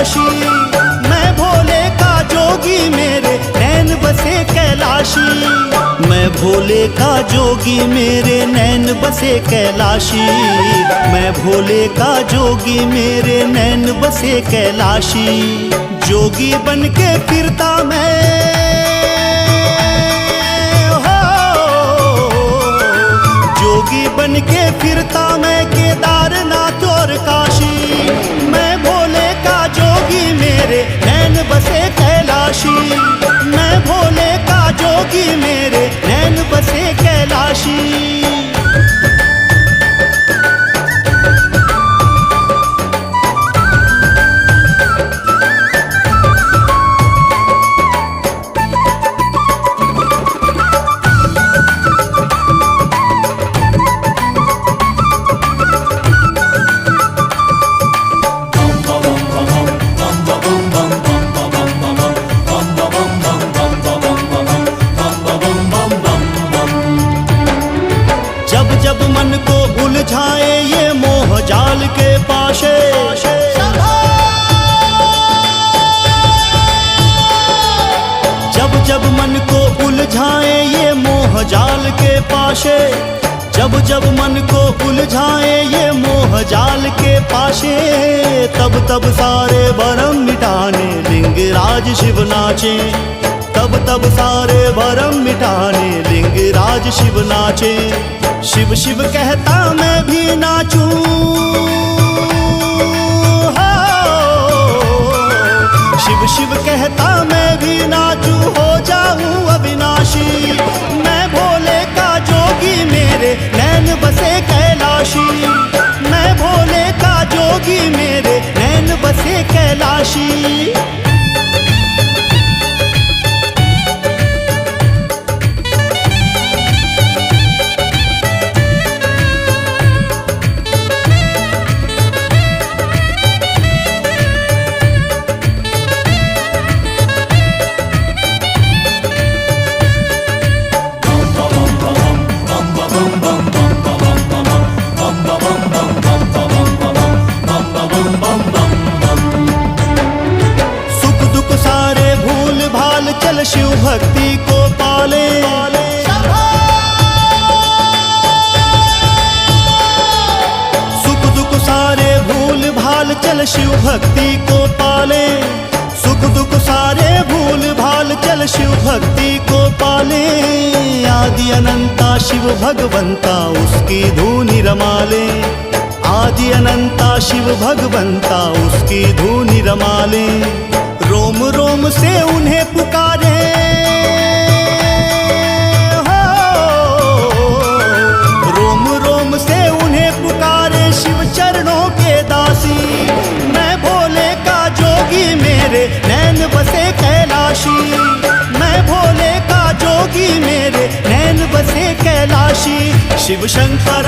कैलाशी। मैं भोले का जोगी मेरे नैन बसे कैलाशी। मैं भोले का जोगी मेरे नैन बसे कैलाशी। मैं भोले का जोगी मेरे नैन बसे कैलाशी। जोगी बन के फिरता मैं हो, जोगी बन के फिरता मैं केदारनाथ और काशी। मैं भोले का जोगी मेरे नैन बसे कैलाशी। मैं भोले का जोगी मेरे नैन बसे कैलाशी। जब मन को उलझाए ये मोह जाल के पाशे। जब मन को उलझाए ये मोह जाल के पाशे। जब मन को उलझाए ये मोह जाल के पाशे। तब सारे भरम मिटाने लिंगराज शिव नाचे। तब सारे भरम मिटाने लिंगराज शिव नाचे। शिव शिव कहता मैं भी नाचूं, शिव शिव कहता मैं भी नाचूं, हो जाऊं अविनाशी। मैं भोले का जोगी मेरे नैन बसे कैलाशी। मैं भोले का जोगी मेरे नैन बसे कैलाशी। चल शिव भक्ति को पाले। सुख दुख सारे भूल भाल चल शिव भक्ति को पाले। सुख दुख सारे भूल भाल चल शिव भक्ति को पाले। आदि अनंता शिव भगवंता उसकी धूनि रमाले। आदि अनंता शिव भगवंता उसकी धूनि रमाले। रोम रोम से उन्हें पुकारे हो, रोम रोम से उन्हें पुकारे शिव चरणों के दासी। मैं भोले का जोगी मेरे नैन बसे कैलाशी। मैं भोले का जोगी मेरे नैन बसे कैलाशी। शिव शंकर